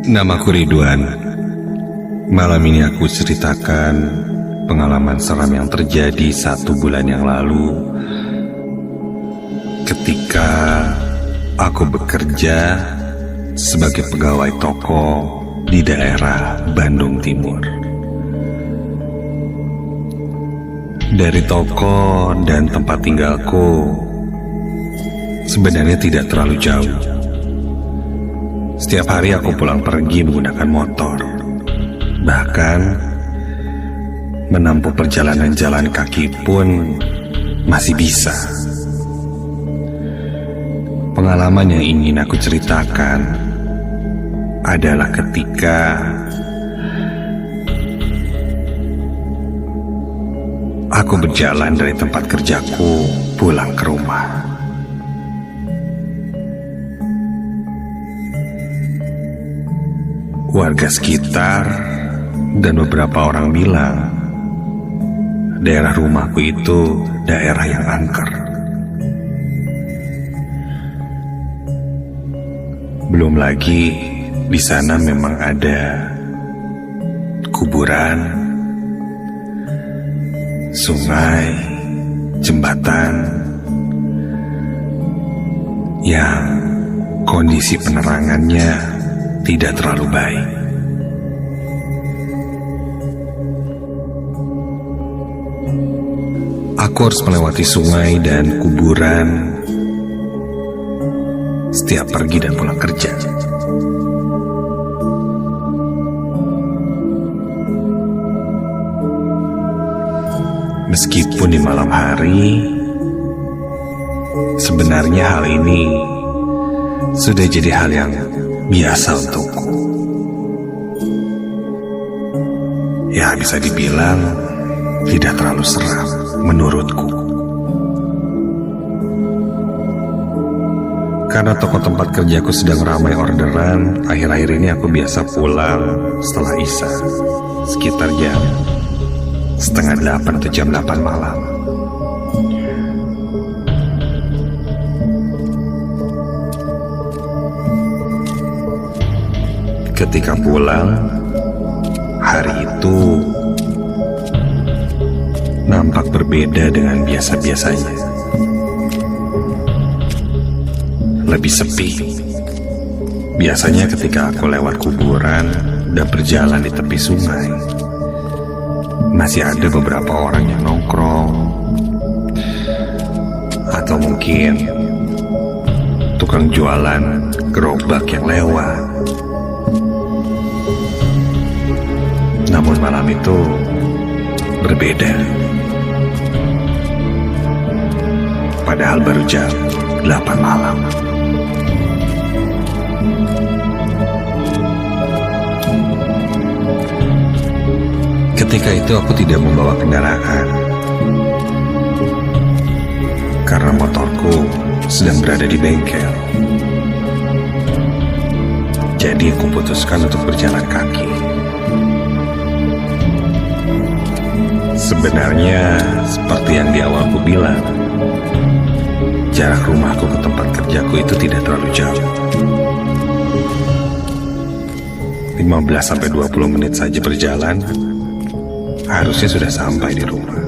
Namaku Ridwan. Malam ini aku ceritakan pengalaman seram yang terjadi 1 bulan yang lalu ketika aku bekerja sebagai pegawai toko di daerah Bandung Timur. Dari toko dan tempat tinggalku sebenarnya tidak terlalu jauh. Setiap hari aku pulang pergi menggunakan motor. Bahkan menempuh perjalanan jalan kaki pun masih bisa. Pengalaman yang ingin aku ceritakan adalah ketika aku berjalan dari tempat kerjaku pulang ke rumah. Warga sekitar dan beberapa orang bilang daerah rumahku itu daerah yang angker. Belum lagi di sana memang ada kuburan, sungai, jembatan yang kondisi penerangannya tidak terlalu baik. Aku harus melewati sungai dan kuburan setiap pergi dan pulang kerja. Meskipun di malam hari, sebenarnya hal ini sudah jadi hal yang biasa untukku. Ya, bisa dibilang tidak terlalu seram menurutku. Karena toko tempat kerjaku sedang ramai orderan, akhir-akhir ini aku biasa pulang setelah Isya, sekitar jam 7:30 atau jam 8 malam. Ketika pulang, hari itu nampak berbeda dengan biasa-biasanya. Lebih sepi. Biasanya ketika aku lewat kuburan dan berjalan di tepi sungai, masih ada beberapa orang yang nongkrong, atau mungkin tukang jualan gerobak yang lewat. Namun malam itu berbeda. Padahal baru jam 8 malam. Ketika itu aku tidak membawa kendaraan karena motorku sedang berada di bengkel. Jadi aku putuskan untuk berjalan kaki. Sebenarnya seperti yang di awal aku bilang, jarak rumahku ke tempat kerjaku itu tidak terlalu jauh. 15-20 menit saja berjalan, harusnya sudah sampai di rumah.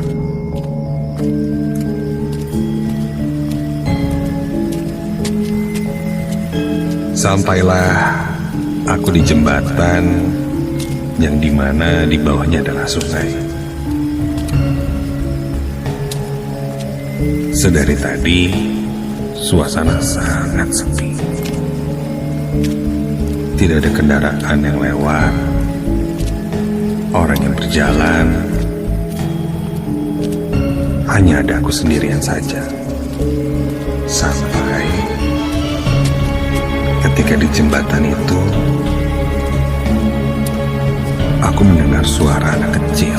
Sampailah aku di jembatan yang dimana di bawahnya adalah sungai. Sedari tadi, suasana sangat sepi. Tidak ada kendaraan yang lewat, orang yang berjalan, hanya ada aku sendirian saja. Sampai ketika di jembatan itu, aku mendengar suara anak kecil.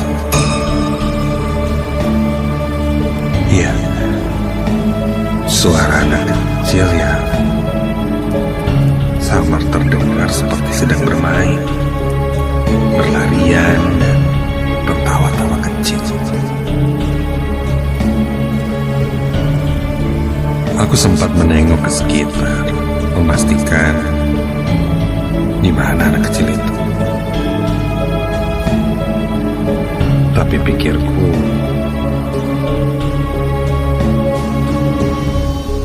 Iya, suara anak kecil yang samar terdengar seperti sedang bermain, berlarian, dan tertawa-tawa kecil. Aku sempat menengok ke sekitar, memastikan Di mana anak kecil itu? Tapi pikirku,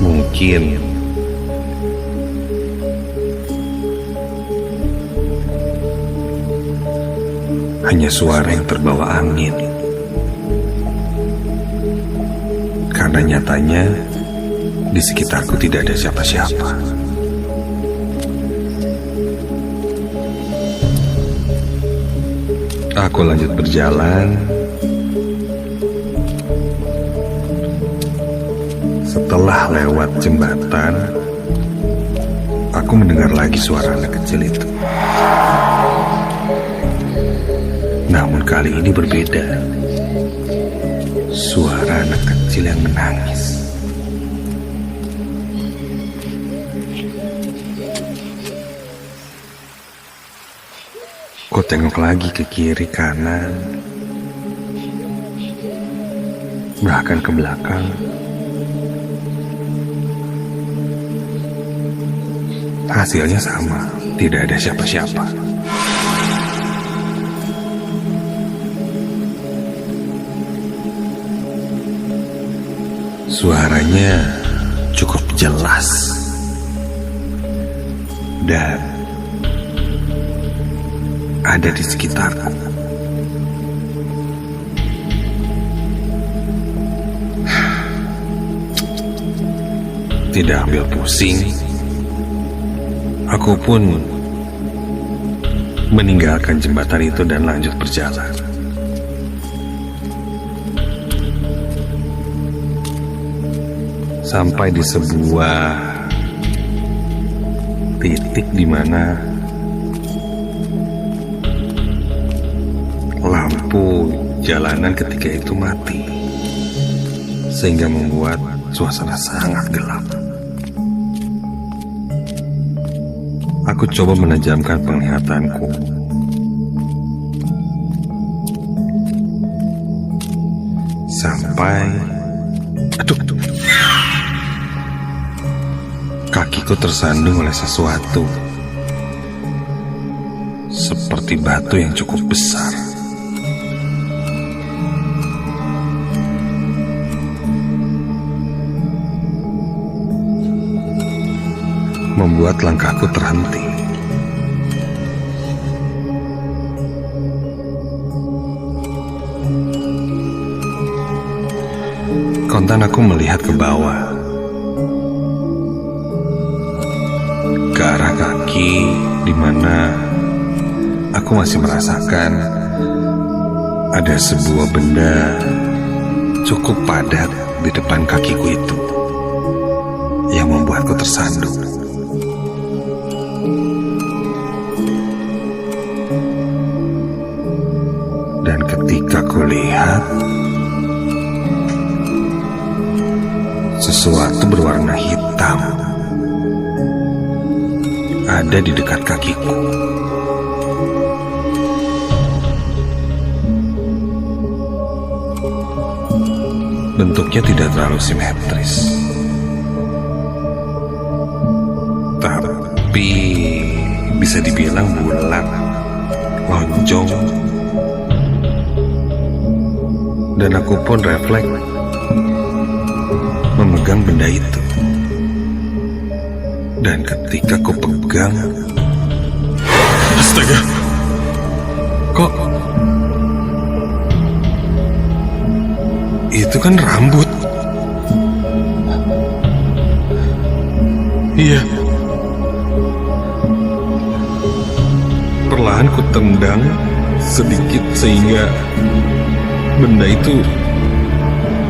mungkin hanya suara yang terbawa angin. Karena nyatanya di sekitarku tidak ada siapa-siapa. Aku lanjut berjalan. Setelah lewat jembatan, aku mendengar lagi suara anak kecil itu. Namun kali ini berbeda. Suara anak kecil yang menangis. Ku tengok lagi ke kiri kanan, bahkan ke belakang. Hasilnya sama, tidak ada siapa-siapa. Suaranya cukup jelas dan ada di sekitarku. Tidak ambil pusing, aku pun meninggalkan jembatan itu dan lanjut berjalan. Sampai di sebuah titik di mana lampu jalanan ketika itu mati, sehingga membuat suasana sangat gelap. Aku coba menajamkan penglihatanku. Sampai kakiku tersandung oleh sesuatu, seperti batu yang cukup besar. Membuat langkahku terhenti. Kontan aku melihat ke bawah, ke arah kaki, di mana aku masih merasakan ada sebuah benda cukup padat di depan kakiku itu, yang membuatku tersandung. Dan ketika kulihat, sesuatu berwarna hitam ada di dekat kakiku. Bentuknya tidak terlalu simetris, tapi bisa dibilang bulat, lonjong. Dan aku pun refleks memegang benda itu. Dan ketika ku pegang, astaga, kok itu kan rambut? Iya. Perlahan ku tendang sedikit sehingga benda itu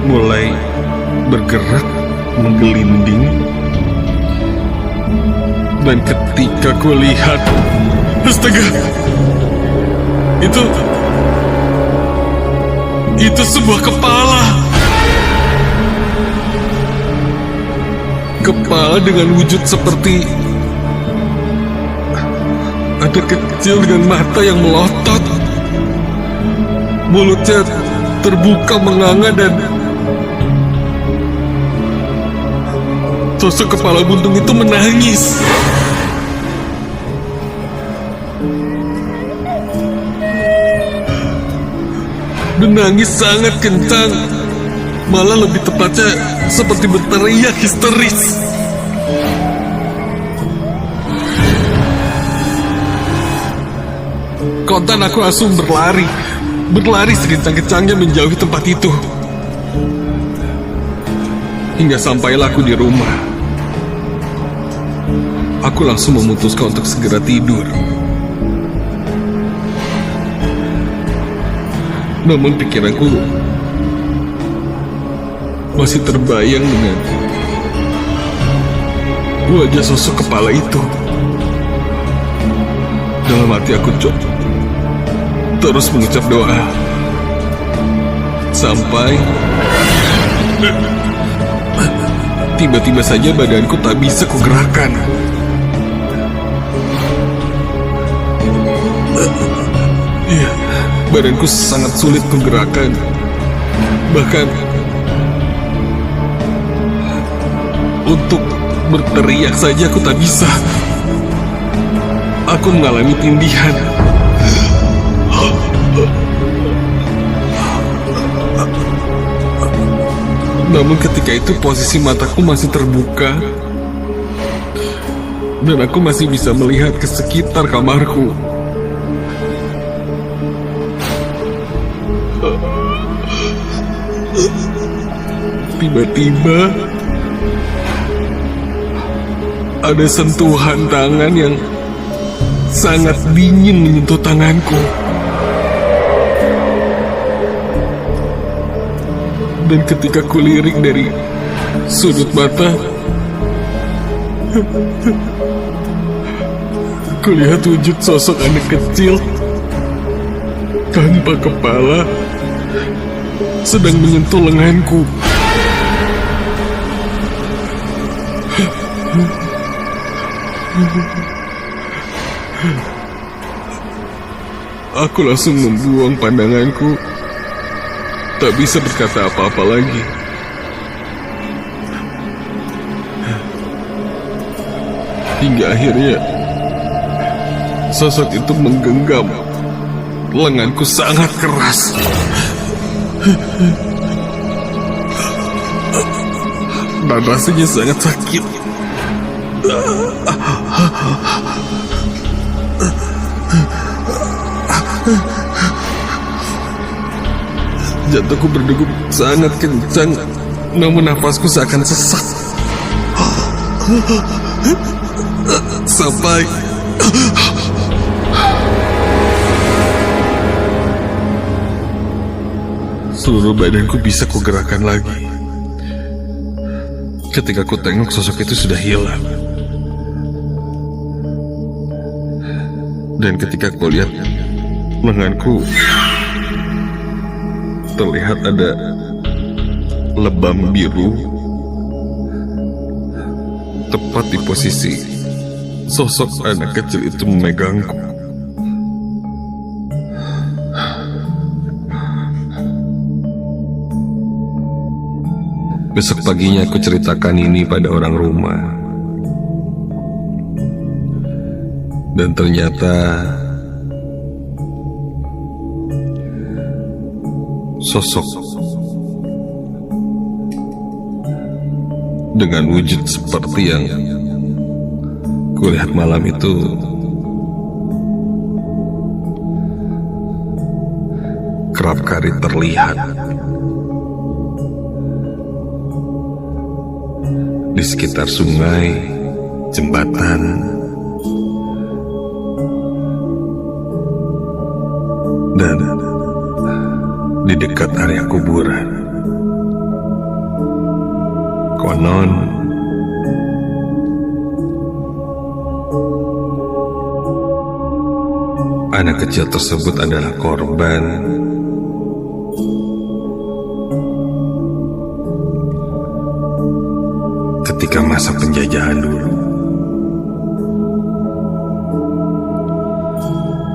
mulai bergerak, menggelinding. Dan ketika ku lihat, astaga, itu sebuah kepala. Kepala dengan wujud seperti anak kecil dengan mata yang melotot. Mulutnya terbuka menganga dan sosok kepala buntung itu menangis. menangis sangat kencang. Malah lebih tepatnya seperti berteriak histeris. Kontan aku langsung berlari sekencang-kencangnya menjauhi tempat itu. Hingga sampailah aku di rumah. Aku langsung memutuskan untuk segera tidur. Namun pikiranku masih terbayang dengan wajah sosok kepala itu. Dalam hati aku terus mengucap doa. Sampai tiba-tiba saja badanku tak bisa kugerakkan. Iya, badanku sangat sulit kugerakkan. Bahkan untuk berteriak saja aku tak bisa. Aku mengalami tindihan. Namun ketika itu posisi mataku masih terbuka dan aku masih bisa melihat ke sekitar kamarku. Tiba-tiba ada sentuhan tangan yang sangat dingin menyentuh tanganku. Dan ketika kulirik dari sudut mata, kulihat wujud sosok anak kecil tanpa kepala sedang menyentuh lenganku. Aku langsung membuang pandanganku. Tak bisa berkata apa-apa lagi. Hingga akhirnya sosok itu menggenggam lenganku sangat keras. Dan rasanya sangat sakit. Jantungku berdegup sangat kencang, namun nafasku seakan sesak. Sampai seluruh badanku bisa kugerakkan lagi. Ketika ku tengok sosok itu sudah hilang. Dan ketika ku lihat lenganku, terlihat ada lebam biru tepat di posisi sosok anak kecil itu memegangku. Besok paginya aku ceritakan ini pada orang rumah. Dan ternyata sosok dengan wujud seperti yang kulihat malam itu kerap kali terlihat di sekitar sungai, jembatan, dan di dekat area kuburan. Konon anak kecil tersebut adalah korban ketika masa penjajahan dulu.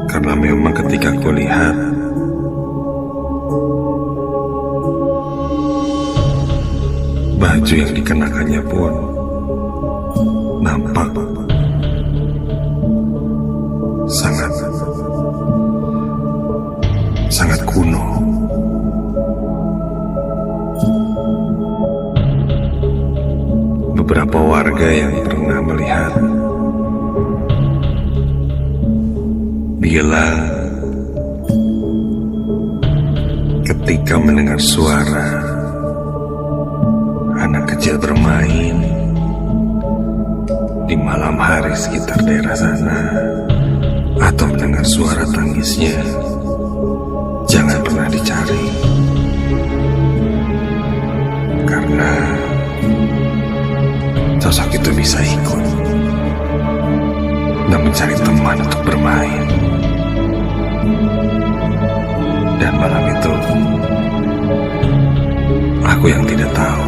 Karena memang ketika aku lihat, baju yang dikenakannya pun nampak sangat kuno. keluarga yang pernah melihat bilang ketika mendengar suara anak kecil bermain di malam hari sekitar daerah sana, atau mendengar suara tangisnya, jangan pernah dicari, karena sosok itu bisa ikut dan mencari teman untuk bermain. Dan malam itu aku yang tidak tahu